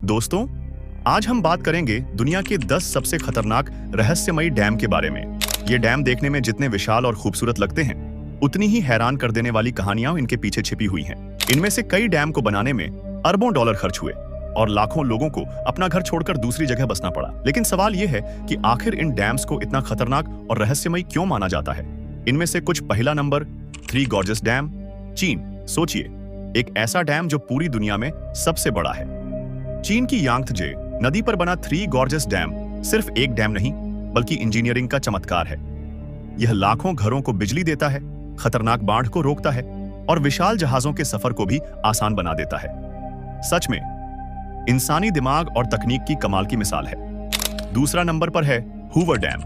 दोस्तों, आज हम बात करेंगे दुनिया के 10 सबसे खतरनाक रहस्यमयी डैम के बारे में। ये डैम देखने में जितने विशाल और खूबसूरत लगते हैं, उतनी ही हैरान कर देने वाली कहानियां इनके पीछे छिपी हुई हैं। इनमें से कई डैम को बनाने में अरबों डॉलर खर्च हुए और लाखों लोगों को अपना घर छोड़कर दूसरी जगह बसना पड़ा। लेकिन सवाल यह है कि आखिर इन डैम्स को इतना खतरनाक और रहस्यमयी क्यों माना जाता है? इनमें से कुछ। पहला नंबर, थ्री गॉर्जेस डैम, चीन। सोचिए, एक ऐसा डैम जो पूरी दुनिया में सबसे बड़ा है। चीन की यांगत्जे नदी पर बना थ्री गॉर्जेस डैम सिर्फ एक डैम नहीं, बल्कि इंजीनियरिंग का चमत्कार है। यह लाखों घरों को बिजली देता है, खतरनाक बाढ़ को रोकता है और विशाल जहाजों के सफर को भी आसान बना देता है। सच में इंसानी दिमाग और तकनीक की कमाल की मिसाल है। दूसरा नंबर पर है हूवर डैम।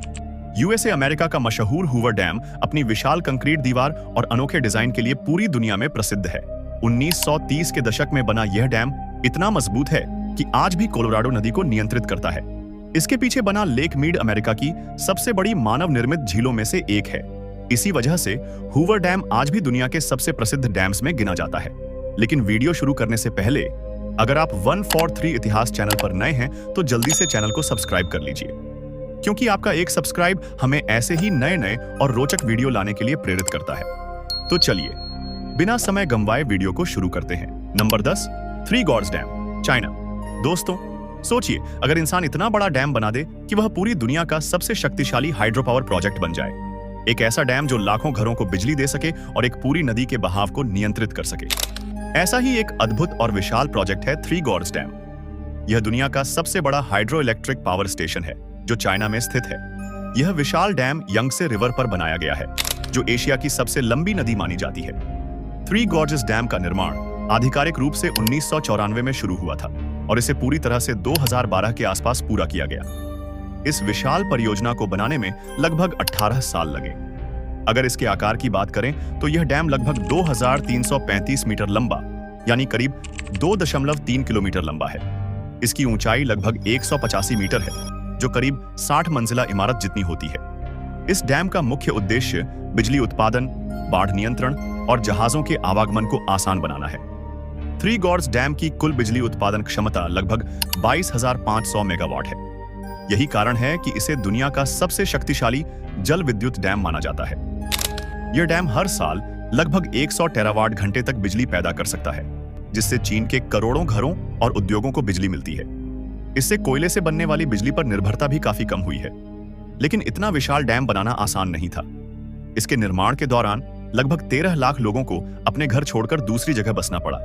यूएसए अमेरिका का मशहूर हूवर डैम अपनी विशाल कंक्रीट दीवार और अनोखे डिजाइन के लिए पूरी दुनिया में प्रसिद्ध है। 1930 के दशक में बना यह डैम इतना मजबूत है कि आज भी कोलोराडो नदी को नियंत्रित करता है। इसके पीछे बना लेक मीड अमेरिका की सबसे बड़ी मानव निर्मित झीलों में से एक है। इसी वजह से हूवर डैम आज भी दुनिया के सबसे प्रसिद्ध डैम्स में गिना जाता है। लेकिन वीडियो शुरू करने से पहले, अगर आप 143 इतिहास चैनल पर नए हैं तो जल्दी से चैनल को सब्सक्राइब कर लीजिए, क्योंकि आपका एक सब्सक्राइब हमें ऐसे ही नए नए और रोचक वीडियो लाने के लिए प्रेरित करता है। तो चलिए बिना समय गंवाए वीडियो को शुरू करते हैं। Number 10, three gorge dam, China. दोस्तों, सोचिए, अगर इंसान इतना बड़ा डैम बना दे कि वह पूरी दुनिया का सबसे शक्तिशाली हाइड्रो पावर प्रोजेक्ट बन जाए। एक ऐसा डैम जो लाखों घरों को बिजली दे सके और एक पूरी नदी के बहाव को नियंत्रित कर सके। ऐसा ही एक अद्भुत और विशाल प्रोजेक्ट है थ्री गॉर्ज डैम। यह दुनिया का सबसे बड़ा हाइड्रो इलेक्ट्रिक पावर स्टेशन है जो चाइना में स्थित है। यह विशाल डैम यंगसे रिवर पर बनाया गया है, जो एशिया की सबसे लंबी नदी मानी जाती है। थ्री गॉर्जेस डैम का निर्माण आधिकारिक रूप से 1994 में शुरू हुआ था और इसे पूरी तरह से 2012 के आसपास पूरा किया गया। इस विशाल परियोजना को बनाने में लगभग 18 साल लगे। अगर इसके आकार की बात करें तो यह डैम लगभग 2335 मीटर लंबा, यानी करीब 2.3 किलोमीटर लंबा है। इसकी ऊंचाई लगभग 185 मीटर है, जो करीब 60 मंजिला इमारत जितनी होती है। इस डैम का मुख्य उद्देश्य बिजली उत्पादन, बाढ़ नियंत्रण और जहाजों के आवागमन को आसान बनाना है। थ्री गॉर्ज डैम की कुल बिजली उत्पादन क्षमता लगभग 22,500 मेगावाट है। यही कारण है कि इसे दुनिया का सबसे शक्तिशाली जल विद्युत डैम माना जाता है। यह डैम हर साल लगभग 100 टेरावाट घंटे तक बिजली पैदा कर सकता है, जिससे चीन के करोड़ों घरों और उद्योगों को बिजली मिलती है। इससे कोयले से बनने वाली बिजली पर निर्भरता भी काफी कम हुई है। लेकिन इतना विशाल डैम बनाना आसान नहीं था। इसके निर्माण के दौरान लगभग 13 लाख लोगों को अपने घर छोड़कर दूसरी जगह बसना पड़ा।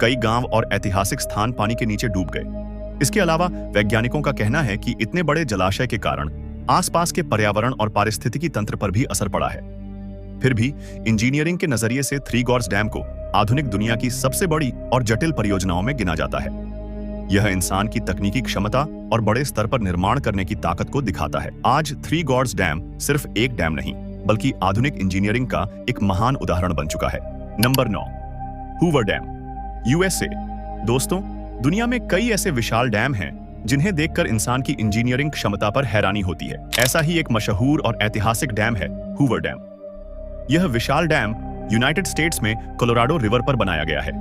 कई गांव और ऐतिहासिक स्थान पानी के नीचे डूब गए। इसके अलावा वैज्ञानिकों का कहना है कि इतने बड़े जलाशय के कारण आसपास के पर्यावरण और पारिस्थितिकी तंत्र पर भी असर पड़ा है। फिर भी इंजीनियरिंग के नजरिए से थ्री गॉर्ज डैम को आधुनिक दुनिया की सबसे बड़ी और जटिल परियोजनाओं में गिना जाता है। यह इंसान की तकनीकी क्षमता और बड़े स्तर पर निर्माण करने की ताकत को दिखाता है। आज थ्री गॉर्ज डैम सिर्फ एक डैम नहीं, बल्कि आधुनिक इंजीनियरिंग का एक महान उदाहरण बन चुका है। Number 9, Hoover dam, USA. दोस्तों, दुनिया में कई ऐसे विशाल डैम हैं जिन्हें देखकर इंसान की इंजीनियरिंग क्षमता पर हैरानी होती है। ऐसा ही एक मशहूर और ऐतिहासिक डैम है हूवर डैम। यह विशाल डैम यूनाइटेड स्टेट्स में कोलोराडो रिवर पर बनाया गया है।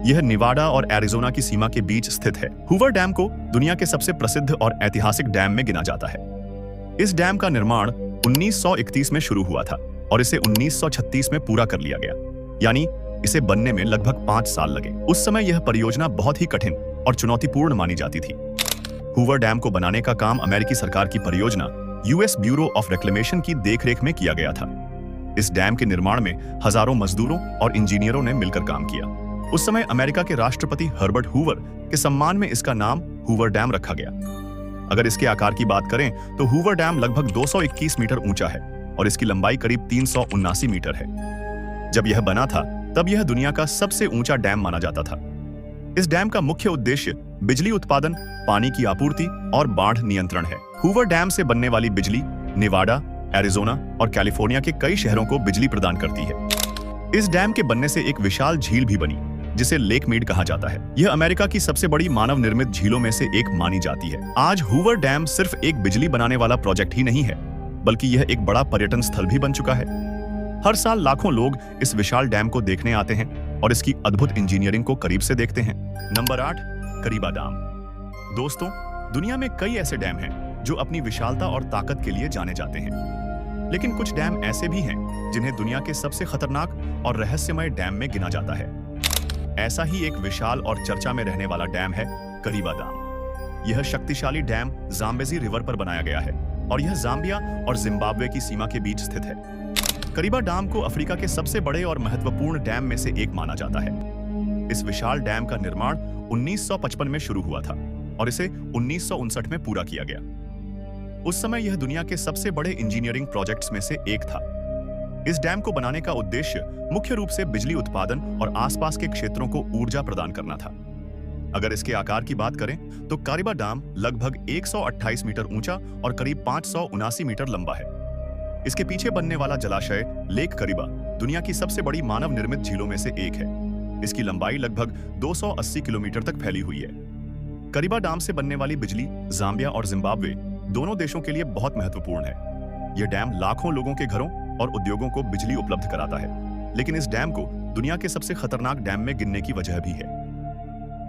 यह निवाडा और एरिजोना की सीमा के बीच स्थित है। हूवर डैम को दुनिया के सबसे प्रसिद्ध और ऐतिहासिक डैम में गिना जाता है। इस डैम का निर्माण 1931 में शुरू हुआ था और इसे 1936 में पूरा कर लिया गया, यानी इसे बनने में लगभग 5 साल लगे। उस समय यह परियोजना बहुत ही कठिन और चुनौतीपूर्ण मानी जाती थी। हूवर डैम को बनाने का काम अमेरिकी सरकार की परियोजना यूएस ब्यूरो ऑफ रिक्लेमेशन की देखरेख में किया गया था। इस डैम के निर्माण में हजारों मजदूरों और इंजीनियरों ने मिलकर काम किया। उस समय अमेरिका के राष्ट्रपति हर्बर्ट हूवर के सम्मान में इसका नाम हूवर डैम रखा गया। अगर इसके आकार की बात करें तो हूवर डैम लगभग 221 मीटर ऊंचा है और इसकी लंबाई करीब 379 मीटर है। जब यह बना था तब यह दुनिया का सबसे ऊंचा डैम माना जाता था। इस डैम का मुख्य उद्देश्य बिजली उत्पादन, पानी की आपूर्ति और बाढ़ नियंत्रण है। हूवर डैम से बनने वाली बिजली निवाडा, एरिजोना और कैलिफोर्निया के कई शहरों को बिजली प्रदान करती है। इस डैम के बनने से एक विशाल झील भी बनी, जिसे लेक मीड कहा जाता है। यह अमेरिका की सबसे बड़ी मानव निर्मित झीलों में से एक मानी जाती है। आज हूवर डैम सिर्फ एक बिजली बनाने वाला प्रोजेक्ट ही नहीं है, बल्कि यह एक बड़ा पर्यटन स्थल भी बन चुका है। हर साल लाखों लोग इस विशाल डैम को देखने आते हैं और इसकी अद्भुत इंजीनियरिंग को करीब से देखते हैं। Number 8, Kariba dam. दोस्तों, दुनिया में कई ऐसे डैम हैं जो अपनी विशालता और ताकत के लिए जाने जाते हैं, लेकिन कुछ डैम ऐसे भी हैं जिन्हें दुनिया के सबसे खतरनाक और रहस्यमय डैम में गिना जाता है। ऐसा ही एक विशाल और चर्चा में रहने वाला डैम है करीबा डैम। यह शक्तिशाली डैम जाम्बेजी रिवर पर बनाया गया है और यह जाम्बिया और जिम्बाब्वे की सीमा के बीच स्थित है। करीबा डैम को अफ्रीका के सबसे बड़े और महत्वपूर्ण डैम में से एक माना जाता है। इस विशाल डैम का निर्माण 1955 में शुरू हुआ था और इसे 1959 में पूरा किया गया। उस समय यह दुनिया के सबसे बड़े इंजीनियरिंग प्रोजेक्ट्स में से एक था। इस डैम को बनाने का उद्देश्य मुख्य रूप से बिजली उत्पादन और आसपास के क्षेत्रों को ऊर्जा प्रदान करना था। अगर इसके आकार की बात करें तो करीबा डैम लगभग 128 मीटर ऊंचा और करीब 579 मीटर लंबा है। इसके पीछे बनने वाला जलाशय लेक करीबा दुनिया की सबसे बड़ी मानव निर्मित झीलों में से एक है। इसकी लंबाई लगभग 280 किलोमीटर तक फैली हुई है। करीबा डैम से बनने वाली बिजली जाम्बिया और जिम्बाब्वे दोनों देशों के लिए बहुत महत्वपूर्ण है। यह डैम लाखों लोगों के घरों और उद्योगों को बिजली उपलब्ध कराता है, लेकिन इस डैम को दुनिया के सबसे खतरनाक डैम में गिनने की वजह भी है।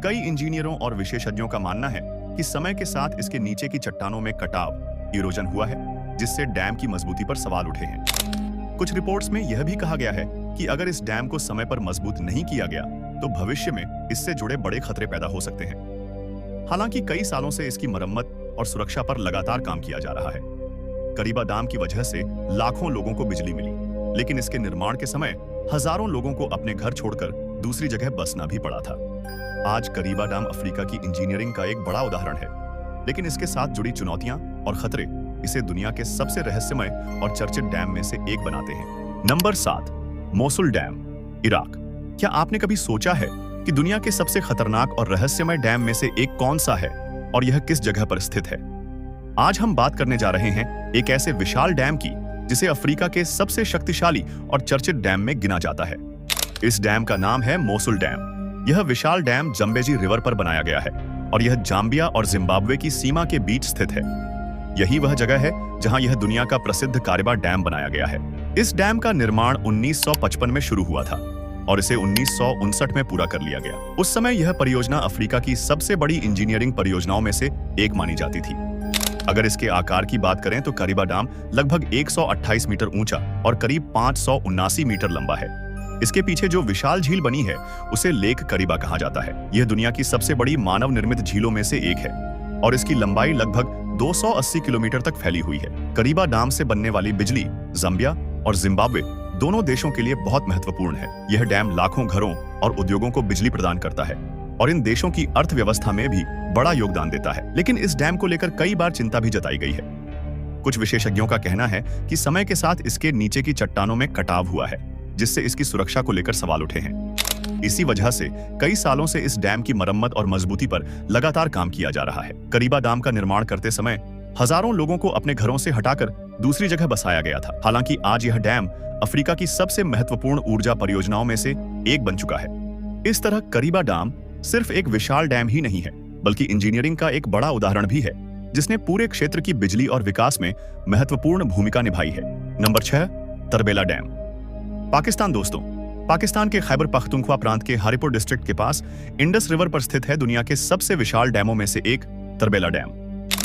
कई इंजीनियरों और विशेषज्ञों का मानना है कि समय के साथ इसके नीचे की चट्टानों में कटाव इरोजन हुआ है, जिससे डैम की मजबूती पर सवाल उठे हैं। कुछ रिपोर्ट्स में यह भी कहा गया है कि अगर इस डैम को समय पर मजबूत नहीं किया गया तो भविष्य में इससे जुड़े बड़े खतरे पैदा हो सकते हैं। हालांकि कई सालों से इसकी मरम्मत और सुरक्षा पर लगातार काम किया जा रहा है। करीबा डैम की वजह से लाखों लोगों को बिजली मिली, लेकिन इसके निर्माण के समय हजारों लोगों को अपने घर छोड़कर दूसरी जगह बसना भी पड़ा था। आज करीबा डैम अफ्रीका की इंजीनियरिंग का एक बड़ा उदाहरण है, लेकिन इसके साथ जुड़ी चुनौतियां और खतरे इसे दुनिया के सबसे रहस्यमय और चर्चित डैम में से एक बनाते हैं। Number 7, Mosul dam, Iraq. क्या आपने कभी सोचा है कि दुनिया के सबसे खतरनाक और रहस्यमय डैम में से एक कौन सा है और यह किस जगह पर स्थित है? आज हम बात करने जा रहे हैं एक ऐसे विशाल डैम की जिसे अफ्रीका के सबसे शक्तिशाली और चर्चित डैम में गिना जाता है। इस डैम का नाम है मोसुल डैम। यह विशाल डैम जम्बेजी रिवर पर बनाया गया है और यह जाम्बिया और जिम्बाब्वे की सीमा के बीच स्थित है। यही वह जगह है जहां यह दुनिया का प्रसिद्ध करीबा डैम बनाया गया है। इस डैम का निर्माण 1955 में शुरू हुआ था और इसे 1959 में पूरा कर लिया गया। उस समय यह परियोजना अफ्रीका की सबसे बड़ी इंजीनियरिंग परियोजनाओं में से एक मानी जाती थी। अगर इसके आकार की बात करें तो करीबा डैम लगभग 128 मीटर ऊंचा और करीब 579 मीटर लंबा है। इसके पीछे जो विशाल झील बनी है उसे लेक करीबा कहा जाता है। यह दुनिया की सबसे बड़ी मानव निर्मित झीलों में से एक है और इसकी लंबाई लगभग 280 किलोमीटर तक फैली हुई है। करीबा डैम से बनने वाली बिजली जाम्बिया और जिम्बाब्वे दोनों देशों के लिए बहुत महत्वपूर्ण है। यह डैम लाखों घरों और उद्योगों को बिजली प्रदान करता है और इन देशों की अर्थव्यवस्था में भी बड़ा योगदान देता है। लेकिन इस डैम को लेकर कई बार चिंता भी जताई गई है। कुछ विशेषज्ञों का कहना है कि समय के साथ इसके नीचे की चट्टानों में कटाव हुआ है, जिससे इसकी सुरक्षा को लेकर सवाल उठे हैं। इसी वजह से कई सालों से इस डैम की मरम्मत और मजबूती पर लगातार काम किया जा रहा है। करीबा डैम का निर्माण करते समय हजारों लोगों को अपने घरों से हटाकर दूसरी जगह बसाया गया था। हालांकि आज यह डैम अफ्रीका की सबसे महत्वपूर्ण ऊर्जा परियोजनाओं में से एक बन चुका है। इस तरह करीबा डैम सिर्फ एक विशाल डैम ही नहीं है, बल्कि इंजीनियरिंग का एक बड़ा उदाहरण भी है, जिसने पूरे क्षेत्र की बिजली और विकास में महत्वपूर्ण भूमिका निभाई है। Number 6, Tarbela dam, Pakistan. दोस्तों, पाकिस्तान के खैबर पख्तूनख्वा प्रांत के हारीपुर डिस्ट्रिक्ट के पास इंडस रिवर पर स्थित है दुनिया के सबसे विशाल डैमों में से एक तरबेला डैम।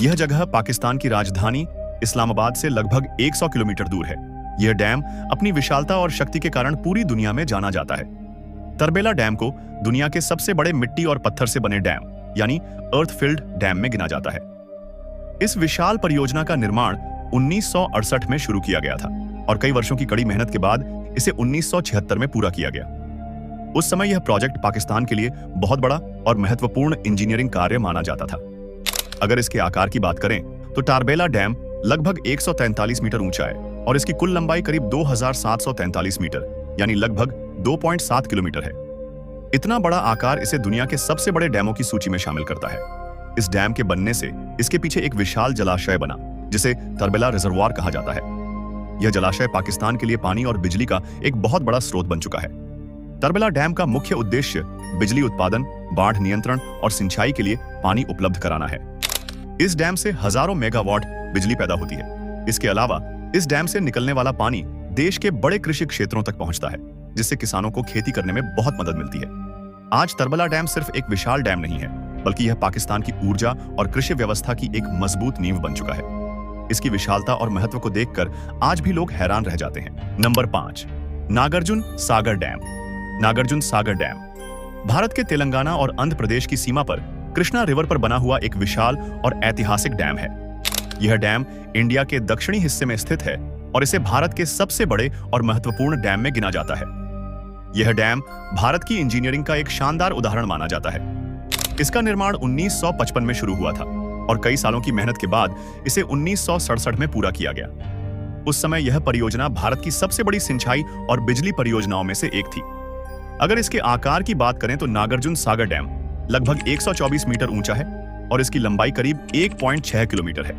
यह जगह पाकिस्तान की राजधानी इस्लामाबाद से लगभग 100 किलोमीटर दूर है। यह डैम अपनी विशालता और शक्ति के कारण पूरी दुनिया में जाना जाता है। तरबेला डैम को दुनिया के सबसे बड़े मिट्टी और पत्थर से बने डैम यानी अर्थ फिल्ड डैम में गिना जाता है। इस विशाल परियोजना का निर्माण 1968 में शुरू किया गया था और कई वर्षों की कड़ी मेहनत के बाद इसे 1976 में पूरा किया गया। उस समय यह प्रोजेक्ट पाकिस्तान के लिए बहुत बड़ा और महत्वपूर्ण इंजीनियरिंग कार्य माना जाता था। अगर इसके आकार की बात करें तो तरबेला डैम लगभग 143 मीटर ऊंचा है और इसकी कुल लंबाई करीब 2743 मीटर यानी लगभग 2.7 किलोमीटर है। इतना बड़ा आकार इसे दुनिया के सबसे बड़े डैमों की सूची में शामिल करता है। इस डैम के बनने से इसके पीछे एक विशाल जलाशय बना, जिसे तरबेला रिजर्वॉयर कहा जाता है। यह जलाशय पाकिस्तान के लिए पानी और बिजली का एक बहुत बड़ा स्रोत बन चुका है। तरबेला डैम का मुख्य उद्देश्य बिजली उत्पादन, बाढ़ नियंत्रण और सिंचाई के लिए पानी उपलब्ध कराना है। इस डैम से हजारों मेगावाट बिजली पैदा होती है। इसके अलावा इस डैम से निकलने वाला पानी देश के बड़े कृषि क्षेत्रों तक पहुंचता है, जिससे किसानों को खेती करने में बहुत मदद मिलती है। आज तरबेला डैम सिर्फ एक विशाल डैम नहीं है, बल्कि यह पाकिस्तान की ऊर्जा और कृषि व्यवस्था की एक मजबूत नींव बन चुका है। इसकी विशालता और महत्व को देखकर आज भी लोग हैरान रह जाते हैं। Number 5, Nagarjuna Sagar dam. Nagarjuna Sagar dam Bharat के तेलंगाना और आंध्र प्रदेश की सीमा पर कृष्णा रिवर पर बना हुआ एक विशाल और ऐतिहासिक डैम है। यह डैम इंडिया के दक्षिणी हिस्से में स्थित है और इसे भारत के सबसे बड़े और महत्वपूर्ण डैम में गिना जाता है। यह डैम भारत की इंजीनियरिंग का एक शानदार उदाहरण माना जाता है। इसका निर्माण 1955 में शुरू हुआ था और कई सालों की मेहनत के बाद इसे 1967 में पूरा किया गया। उस समय यह परियोजना भारत की सबसे बड़ी सिंचाई और बिजली परियोजनाओं में से एक थी। अगर इसके आकार की बात करें तो नागार्जुन सागर डैम लगभग 124 मीटर ऊंचा है और इसकी लंबाई करीब 1.6 किलोमीटर है।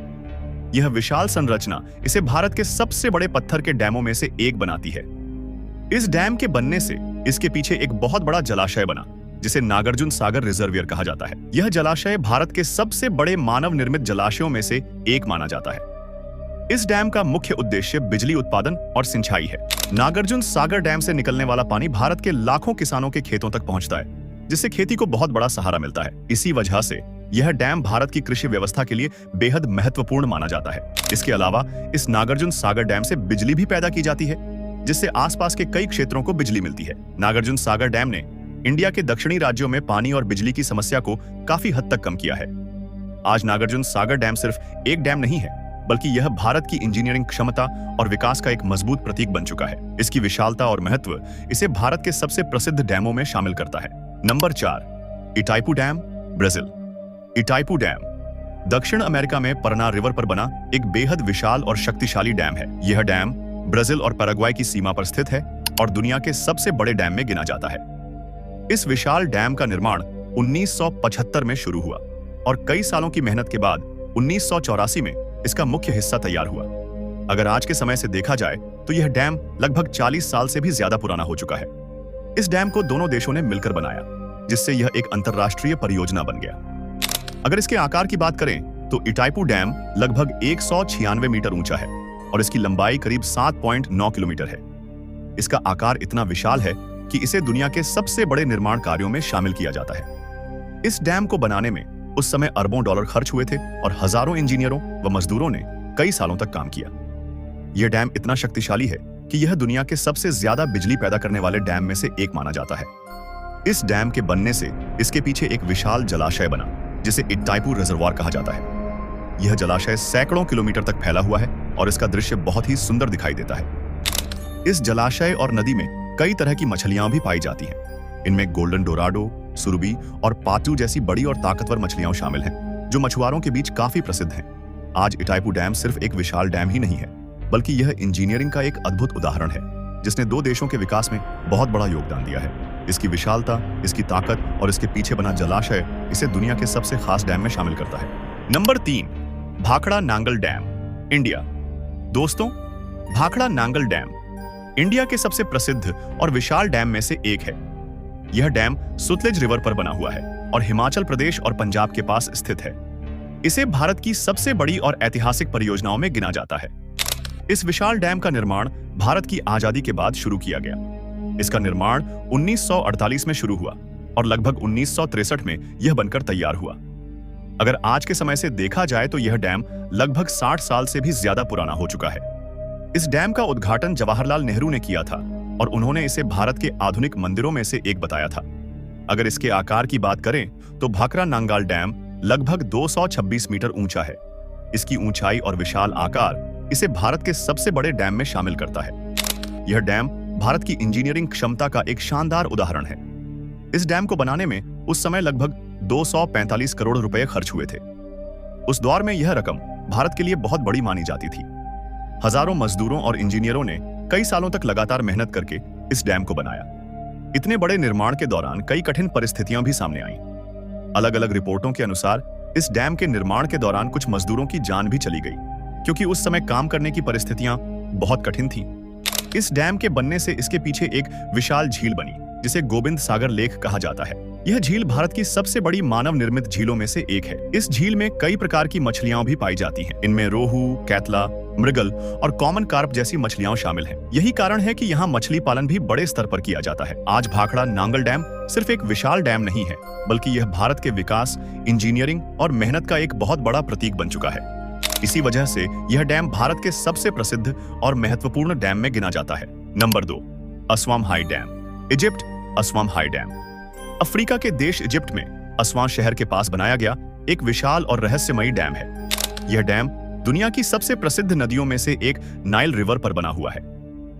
यह विशाल संरचना इसे भारत के सबसे बड़े पत्थर के डैमों में से एक बनाती है। इस डैम के बनने से इसके पीछे एक बहुत बड़ा जलाशय बना, जिसे नागार्जुन सागर रिजर्वियर कहा जाता है। यह जलाशय भारत के सबसे बड़े मानव निर्मित जलाशयों में से एक माना जाता है। इस डैम का मुख्य उद्देश्य बिजली उत्पादन और सिंचाई है। नागार्जुन सागर डैम से निकलने वाला पानी भारत के लाखों किसानों के खेतों तक पहुंचता है, जिससे खेती को बहुत बड़ा सहारा मिलता है। इसी वजह से यह डैम भारत की कृषि व्यवस्था के लिए बेहद महत्वपूर्ण माना जाता है। इसके अलावा इस नागार्जुन सागर डैम से बिजली भी पैदा की जाती है, जिससे आसपास के कई क्षेत्रों को बिजली मिलती है। नागार्जुन सागर डैम ने इंडिया के दक्षिणी राज्यों में पानी और बिजली की समस्या को काफी हद तक कम किया है। आज नागार्जुन सागर डैम सिर्फ एक डैम नहीं है, बल्कि यह भारत की इंजीनियरिंग क्षमता और विकास का एक मजबूत प्रतीक बन चुका है। इसकी विशालता और महत्व इसे भारत के सबसे प्रसिद्ध डैमों में शामिल करता है। Number 4, Itaipu dam, Brazil. Itaipu dam दक्षिण अमेरिका में परना रिवर पर बना एक बेहद विशाल और शक्तिशाली डैम है। यह डैम ब्राजील और पैराग्वे की सीमा पर स्थित है और दुनिया के सबसे बड़े डैम में गिना जाता है। इस विशाल डैम का निर्माण 1975 में शुरू हुआ और कई सालों की मेहनत के बाद 1984 में इसका मुख्य हिस्सा तैयार हुआ। अगर आज के समय से देखा जाए तो यह डैम लगभग 40 साल से भी ज्यादा पुराना हो चुका है। इस डैम को दोनों देशों ने मिलकर बनाया, जिससे यह एक अंतरराष्ट्रीय परियोजना बन गया। अगर इसके आकार की बात करें तो इटाइपू डैम लगभग 196 मीटर ऊंचा है और इसकी लंबाई करीब 7.9 किलोमीटर है। इसका आकार इतना विशाल है कि इसे दुनिया के सबसे बड़े निर्माण कार्यों में शामिल किया जाता है। इस डैम को बनाने में उस समय अरबों डॉलर खर्च हुए थे और हजारों इंजीनियरों व मजदूरों ने कई सालों तक काम किया। यह डैम इतना शक्तिशाली है कि यह दुनिया के सबसे ज्यादा बिजली पैदा करने वाले डैम में से एक माना जाता है। इस डैम के बनने से इसके पीछे एक विशाल जलाशय बना, जिसे इटाइपू रिजर्वॉयर कहा जाता है। यह जलाशय सैकड़ों किलोमीटर तक फैला हुआ है और इसका दृश्य बहुत ही सुंदर दिखाई देता है। इस जलाशय और नदी में कई तरह की मछलियां भी पाई जाती हैं। इनमें गोल्डन डोराडो, सुरबी और पाटू जैसी बड़ी और ताकतवर मछलियां शामिल हैं, जो मछुआरों के बीच काफी प्रसिद्ध हैं। आज इटाइपू डैम सिर्फ एक विशाल डैम ही नहीं है, बल्कि यह इंजीनियरिंग का एक अद्भुत उदाहरण है, जिसने दो देशों के विकास में बहुत बड़ा योगदान दिया है। इसकी विशालता, इसकी ताकत और इसके पीछे बना जलाशय इसे दुनिया के सबसे खास डैम में शामिल करता है। Number 3, Bhakra Nangal dam, India. दोस्तों, भाखड़ा नांगल डैम इंडिया के सबसे प्रसिद्ध और विशाल डैम में से एक है। यह डैम सुतलेज रिवर पर बना हुआ है और हिमाचल प्रदेश और पंजाब के पास स्थित है। इसे भारत की सबसे बड़ी और ऐतिहासिक परियोजनाओं में गिना जाता है। इस विशाल डैम का निर्माण भारत की आजादी के बाद शुरू किया गया। इसका निर्माण 1948 में शुरू हुआ और लगभग 1963 में यह बनकर तैयार हुआ। अगर आज के समय से देखा जाए तो यह डैम लगभग 60 साल से भी ज्यादा पुराना हो चुका है। इस डैम का उद्घाटन जवाहरलाल नेहरू ने किया था और उन्होंने इसे भारत के आधुनिक मंदिरों में से एक बताया था। अगर इसके आकार की बात करें तो भाखड़ा नांगल डैम लगभग 226 मीटर ऊंचा है। इसकी ऊंचाई और विशाल आकार इसे भारत के सबसे बड़े डैम में शामिल करता है। यह डैम भारत की इंजीनियरिंग क्षमता का एक शानदार उदाहरण है। इस डैम को बनाने में उस समय लगभग 245 करोड़ रुपए खर्च हुए थे। उस दौर में यह रकम भारत के लिए बहुत बड़ी मानी जाती थी। हजारों मजदूरों और इंजीनियरों ने कई सालों तक लगातार मेहनत करके इस डैम को बनाया। इतने बड़े निर्माण के दौरान कई कठिन परिस्थितियां भी सामने आईं। अलग-अलग रिपोर्टों के अनुसार इस डैम के निर्माण के दौरान कुछ मजदूरों की जान भी चली गई, क्योंकि उस समय काम करने की परिस्थितियां बहुत कठिन थीं। इस डैम के बनने से इसके पीछे एक विशाल झील बनी, जिसे गोविंद सागर लेक कहा जाता है। यह झील भारत की सबसे बड़ी मानव निर्मित झीलों में से एक है। इस झील में कई प्रकार की मछलियां भी पाई जाती हैं। इनमें रोहू, कैतला, मृगल और कॉमन कार्प जैसी मछलियां शामिल हैं। यही कारण है कि यहाँ मछली पालन भी बड़े स्तर पर किया जाता है। आज भाखड़ा नांगल डैम सिर्फ एक विशाल डैम नहीं है, बल्कि यह भारत के विकास, इंजीनियरिंग और मेहनत का एक बहुत बड़ा प्रतीक बन चुका है। इसी वजह से यह डैम भारत के सबसे प्रसिद्ध और महत्वपूर्ण डैम में गिना जाता है। Number 2, Aswan High Dam. Egypt Aswan High Dam. Africa के देश इजिप्ट में अस्वान शहर के पास बनाया गया एक विशाल और रहस्यमयी डैम है। यह डैम दुनिया की सबसे प्रसिद्ध नदियों में से एक नाइल रिवर पर बना हुआ है।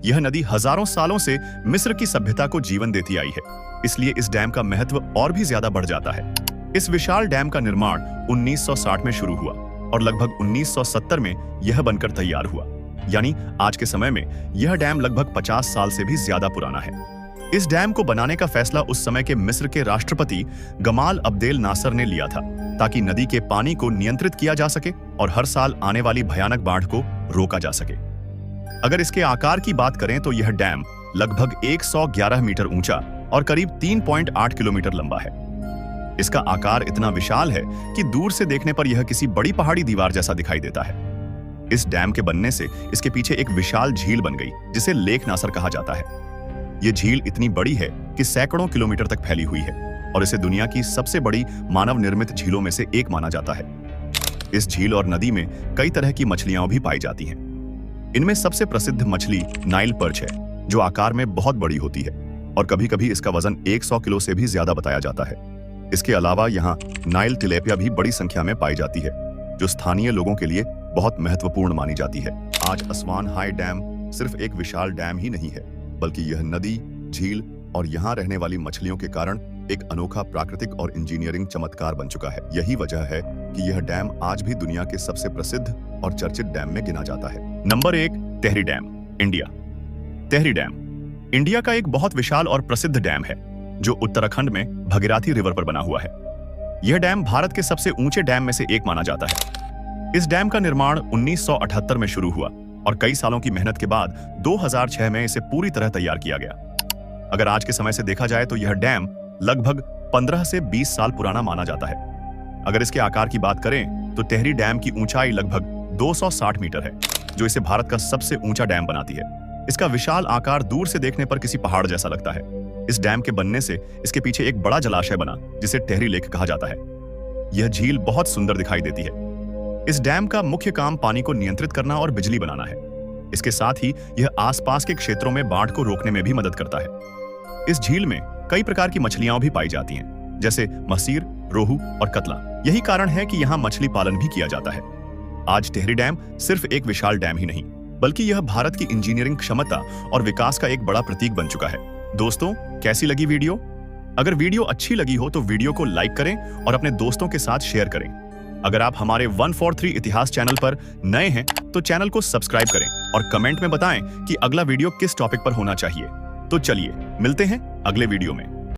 यह नदी हजारों सालों से मिस्र की सभ्यता को जीवन देती आई है, इसलिए इस डैम का महत्व और भी ज्यादा बढ़ जाता है। इस विशाल डैम का निर्माण 1960 में शुरू हुआ और लगभग 1970 में यह बनकर तैयार हुआ। यानी आज के समय में यह डैम लगभग 50 साल से भी ज्यादा पुराना है। इस डैम को बनाने का फैसला उस समय के मिस्र के राष्ट्रपति गमाल अब्देल नासर ने लिया था, ताकि नदी के पानी को नियंत्रित किया जा सके और हर साल आने वाली भयानक बाढ़ को रोका जा सके। अगर इसके आकार की बात करें तो यह डैम लगभग 111 मीटर ऊंचा और करीब 3.8 किलोमीटर लंबा है। इसका आकार इतना विशाल है कि दूर से देखने पर यह किसी बड़ी पहाड़ी दीवार जैसा दिखाई देता है। इस डैम के बनने से इसके पीछे एक विशाल झील बन गई, जिसे लेक नासर कहा जाता है। यह झील इतनी बड़ी है कि सैकड़ों किलोमीटर तक फैली हुई है और इसे दुनिया की सबसे बड़ी मानव निर्मित झीलों में से एक माना जाता है। इस झील और नदी में कई तरह की मछलियां भी पाई जाती हैं। इनमें सबसे प्रसिद्ध मछली नाइल पर्च है, जो आकार में बहुत बड़ी होती है और कभी-कभी इसका वजन 100 किलो से भी ज्यादा बताया जाता है। इसके अलावा यहाँ नाइल तिलेपिया भी बड़ी संख्या में पाई जाती है, जो स्थानीय लोगों के लिए बहुत महत्वपूर्ण मानी जाती है। आज अस्वान हाई डैम सिर्फ एक विशाल डैम ही नहीं है, बल्कि यह नदी, झील और यहाँ रहने वाली मछलियों के कारण एक अनोखा प्राकृतिक और इंजीनियरिंग चमत्कार बन चुका है। यही वजह है कि यह डैम आज भी दुनिया के सबसे प्रसिद्ध और चर्चित डैम में गिना जाता है। Number 1, Tehri dam, India. Tehri dam India का एक बहुत विशाल और प्रसिद्ध डैम है, जो उत्तराखंड में भगीरथी रिवर पर बना हुआ है। यह डैम भारत के सबसे ऊंचे डैम में से एक माना जाता है। इस डैम का निर्माण 1978 में शुरू हुआ और कई सालों की मेहनत के बाद 2006 में इसे पूरी तरह तैयार किया गया। अगर आज के समय से देखा जाए तो यह डैम लगभग 15 से 20 साल पुराना माना जाता है। अगर इसके आकार की बात करें तो तेहरी डैम की ऊंचाई लगभग 260 मीटर है, जो इसे भारत का सबसे ऊंचा डैम बनाती है। इसका विशाल आकार दूर से देखने पर किसी पहाड़ जैसा लगता है। इस डैम के बनने से इसके पीछे एक बड़ा जलाशय बना, जिसे तेहरी लेक कहा जाता है। यह झील बहुत सुंदर दिखाई देती है। इस डैम का मुख्य काम पानी को नियंत्रित करना और बिजली बनाना है। इसके साथ ही यह आसपास के क्षेत्रों में बाढ़ को रोकने में भी मदद करता है। इस झील में कई प्रकार की मछलियां भी पाई जाती हैं, जैसे महसीर, रोहू और कतला। यही कारण है कि यहाँ मछली पालन भी किया जाता है। आज तेहरी डैम सिर्फ एक विशाल डैम ही नहीं, बल्कि यह भारत की इंजीनियरिंग क्षमता और विकास का एक बड़ा प्रतीक बन चुका है। दोस्तों, कैसी लगी वीडियो? अगर वीडियो अच्छी लगी हो तो वीडियो को लाइक करें और अपने दोस्तों के साथ शेयर करें। अगर आप हमारे 143 इतिहास चैनल पर नए हैं तो चैनल को सब्सक्राइब करें और कमेंट में बताएं कि अगला वीडियो किस टॉपिक पर होना चाहिए। तो चलिए मिलते हैं अगले वीडियो में।